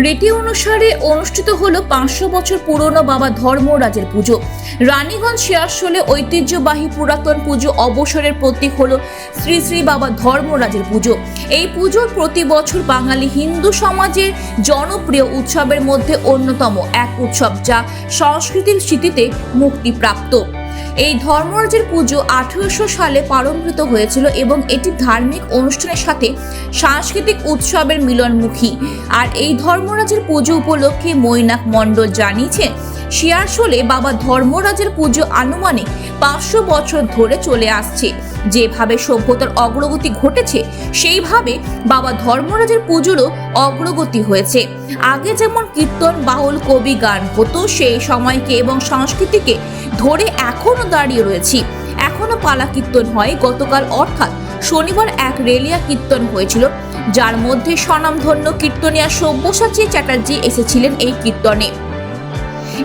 রীতি অনুসারে অনুষ্ঠিত হলো 500 বছর পুরনো বাবা ধর্মরাজের পুজো। রানীগঞ্জ শেয়ারশোলে ঐতিহ্যবাহী পুরাতন পুজো অবসরের প্রতীক হলো শ্রী শ্রী বাবা ধর্মরাজের পুজো। এই পুজো প্রতি বছর বাঙালি হিন্দু সমাজের জনপ্রিয় উৎসবের মধ্যে অন্যতম এক উৎসব, যা সংস্কৃতির স্মৃতিতে মুক্তিপ্রাপ্ত। এই ধর্মরাজের পুজো 1800 সালে পালনকৃত হয়েছিল এবং এটি ধার্মিক অনুষ্ঠানের সাথে সাংস্কৃতিক উৎসবের মিলনমুখী। আর এই ধর্মরাজের পুজো উপলক্ষে মৈনাক মণ্ডল জানিয়েছেন, শেয়ারশোলে বাবা ধর্মরাজের পুজো আনুমানিক 500 বছর ধরে চলে আসছে। যেভাবে সভ্যতার অগ্রগতি ঘটেছে, সেইভাবে বাবা ধর্মরাজের পুজোরও অগ্রগতি হয়েছে। আগে যেমন কীর্তন, বাউল, কবি গান হতো, সেই সময়কে এবং সংস্কৃতিকে ধরে এখনো দাঁড়িয়ে রয়েছি। এখনো পালা কীর্তন হয়। গতকাল অর্থাৎ শনিবার এক রেলিয়া কীর্তন হয়েছিল, যার মধ্যে স্বনামধন্য কীর্তনিয়া সব্যসাচী চ্যাটার্জি এসেছিলেন এই কীর্তনে।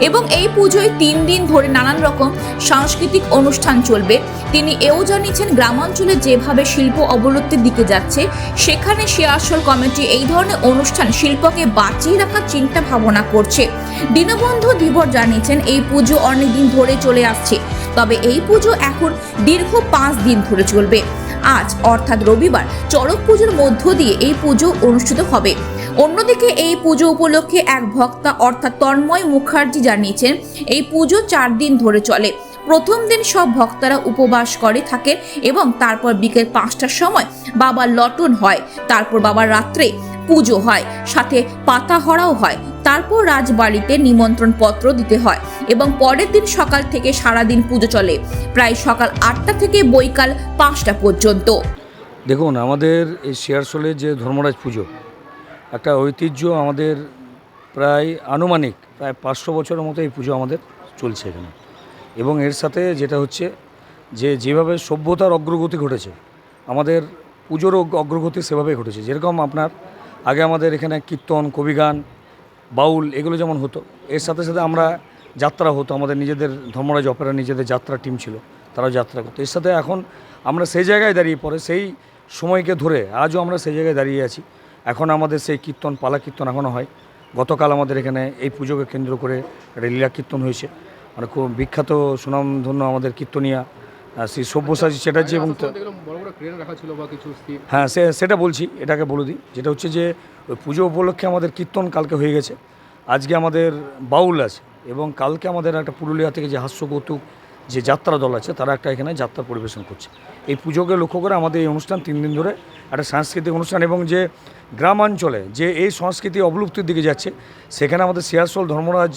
এবং এই পুজোয় 3 দিন ধরে নানান রকম সাংস্কৃতিক অনুষ্ঠান চলবে। তিনি এও জানিয়েছেন, গ্রামাঞ্চলে যেভাবে শিল্প অবলুপ্তির দিকে যাচ্ছে, সেখানে শেয়ারশোল কমিটি এই ধরনের অনুষ্ঠান শিল্পকে বাঁচিয়ে রাখার চিন্তা ভাবনা করছে। দীনবন্ধু ধীবর জানিয়েছেন, এই পুজো অনেক দিন ধরে চলে আসছে, তবে এই পুজো এখন দীর্ঘ 5 দিন ধরে চলবে। আজ অর্থাৎ রবিবার চড়ক পুজোর মধ্য দিয়ে এই পুজো অনুষ্ঠিত হবে। অন্যদিকে এই পুজো উপলক্ষে এক ভক্তা অর্থাৎ তন্ময় মুখার্জি জানিয়েছেন, এই পুজো 4 দিন ধরে চলে। প্রথম দিন সব ভক্তরা উপবাস করে থাকেন এবং তারপর বিকেল 5টার সময় বাবার লটন হয়। তারপর বাবার রাত্রে পুজো হয়, সাথে পাতাহরাও হয়। তারপর রাজবাড়িতে নিমন্ত্রণ পত্র দিতে হয় এবং পরের দিন সকাল থেকে সারাদিন পুজো চলে, প্রায় সকাল 8টা থেকে বৈকাল 5টা পর্যন্ত। দেখুন, আমাদের এই শেয়ারশোলে যে ধর্মরাজ পুজো একটা ঐতিহ্য, আমাদের প্রায় আনুমানিক 500 বছরের মতো এই পুজো আমাদের চলছে এখানে। এবং এর সাথে যেটা হচ্ছে যে যেভাবে সভ্যতার অগ্রগতি ঘটেছে, আমাদের পুজোরও অগ্রগতি সেভাবেই ঘটেছে। যেরকম আপনার আগে আমাদের এখানে কীর্তন, কবিগান, বাউল এগুলো যেমন হতো, এর সাথে সাথে আমরা যাত্রা হতো। আমাদের নিজেদের ধর্মরাজ অপেরা নিজেদের যাত্রা টিম ছিল, তারাও যাত্রা করতো। এর সাথে এখন আমরা সেই জায়গায় দাঁড়িয়ে পড়ে সেই সময়কে ধরে আজও আমরা সেই জায়গায় দাঁড়িয়ে আছি। এখন আমাদের সেই কীর্তন, পালা কীর্তন এখনও হয়। গতকাল আমাদের এখানে এই পুজোকে কেন্দ্র করে একটা লীলা কীর্তন হয়েছে। মানে খুব বিখ্যাত সুনামধন্য আমাদের কীর্তনিয়া শ্রী সব্যসাচী চ্যাটার্জি। এবং হ্যাঁ, সেটা বলছি, এটাকে বলে দিই, যেটা হচ্ছে যে ওই পুজো উপলক্ষে আমাদের কীর্তন কালকে হয়ে গেছে। আজকে আমাদের বাউল আছে এবং কালকে আমাদের একটা পুরুলিয়া থেকে যে হাস্যকৌতুক যে যাত্রা দল আছে, তারা একটা এখানে যাত্রা পরিবেশন করছে। এই পুজোকে লক্ষ্য করে আমাদের এই অনুষ্ঠান 3 দিন ধরে একটা সাংস্কৃতিক অনুষ্ঠান। এবং যে গ্রামাঞ্চলে যে এই সংস্কৃতি অবলুপ্তির দিকে যাচ্ছে, সেখানে আমাদের শেয়ারশোল ধর্মরাজ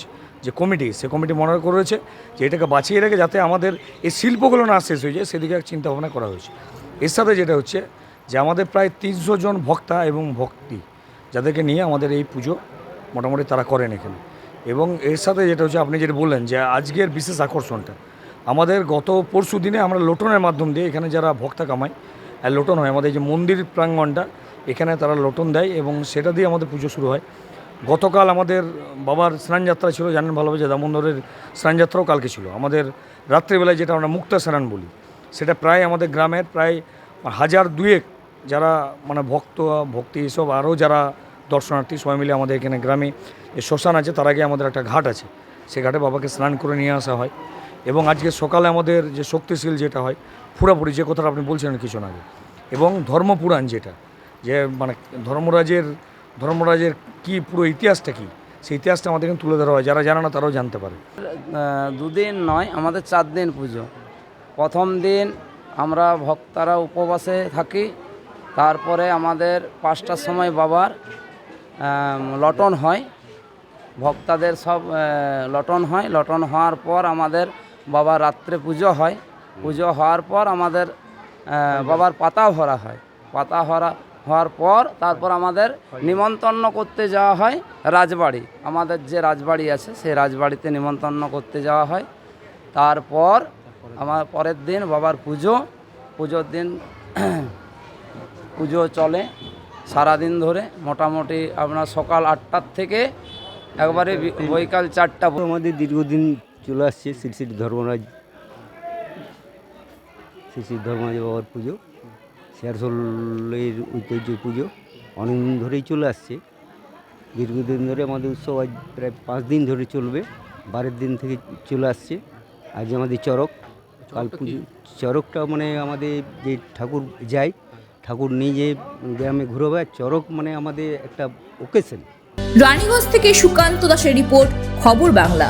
যে কমিটি, সে কমিটি মনে করেছে যে এটাকে বাঁচিয়ে রেখে যাতে আমাদের এই শিল্পগুলো না শেষ হয়ে যায়, সেদিকে এক চিন্তাভাবনা করা হয়েছে। এর সাথে যেটা হচ্ছে যে আমাদের প্রায় 300 জন ভক্তা এবং ভক্তি, যাদেরকে নিয়ে আমাদের এই পুজো মোটামুটি তারা করেন এখানে। এবং এর সাথে যেটা হচ্ছে, আপনি যেটা বললেন যে আজকের বিশেষ আকর্ষণটা, আমাদের গত পরশু দিনে আমরা লোটনের মাধ্যম দিয়ে এখানে যারা ভক্তা কামায় লোটন হয়, আমাদের যে মন্দির প্রাঙ্গণটা, এখানে তারা লোটন দেয় এবং সেটা দিয়ে আমাদের পুজো শুরু হয়। গতকাল আমাদের বাবার স্নানযাত্রা ছিল, জানেন ভালোভাবে যে দামোদরের স্নানযাত্রাও কালকে ছিল। আমাদের রাত্রিবেলায় যেটা আমরা মুক্তা স্নান বলি, সেটা প্রায় আমাদের গ্রামের প্রায় 1000-2 যারা মানে ভক্তি এসব আরও যারা দর্শনার্থী সবাই মিলে আমাদের এখানে গ্রামে যে শ্মশান আছে, তার আগে আমাদের একটা ঘাট আছে, সে ঘাটে বাবাকে স্নান করে নিয়ে আসা হয়। এবং আজকে সকালে আমাদের যে শক্তিশীল যেটা হয়, পুরাপুরি যে কথাটা আপনি বলছিলেন কিছু আগে, এবং ধর্মপুরাণ যেটা, যে মানে ধর্মরাজের কি পুরো ইতিহাসটা কি, সেই ইতিহাসটা আমাদের এখানে তুলে ধরা হয়। যারা জানে না তারাও জানতে পারে। 2 দিন নয়, আমাদের 4 দিন পুজো। প্রথম দিন আমরা ভক্তরা উপবাসে থাকি, তারপরে আমাদের 5টার সময় বাবার লটন হয়, ভক্তদের সব লটন হয়। লটন হওয়ার পর আমাদের বাবার রাত্রে পুজো হয়। পুজো হওয়ার পর আমাদের বাবার পাতা ভরা হয়। পাতা হওয়ার পর তারপর আমাদের নিমন্ত্রণ করতে যাওয়া হয় রাজবাড়ি। আমাদের যে রাজবাড়ি আছে, সেই রাজবাড়িতে নিমন্ত্রণ করতে যাওয়া হয়। তারপর আমার পরের দিন বাবার পুজোর দিন পুজো চলে সারাদিন ধরে। মোটামুটি আপনার সকাল 8টার থেকে একবারে বৈকাল 4টা। আমাদের দীর্ঘদিন চলে আসছে শ্রী শ্রী ধর্মরাজ বাবার পুজো, শেয়ারশোলের ঐতিহ্য পুজো অনেকদিন ধরেই চলে আসছে। দীর্ঘদিন ধরে আমাদের উৎসব আজ প্রায় 5 দিন ধরে চলবে, 12 দিন থেকে চলে আসছে। আজ আমাদের চড়ক, কাল পুজো। চড়কটা মানে আমাদের যে ঠাকুর যায়, ঠাকুর নিয়ে যে গ্রামে ঘুরে বেড়ায়, চড়ক মানে আমাদের একটা ওকেশন। রানীগঞ্জ থেকে সুকান্ত দাসের রিপোর্ট, খবর বাংলা।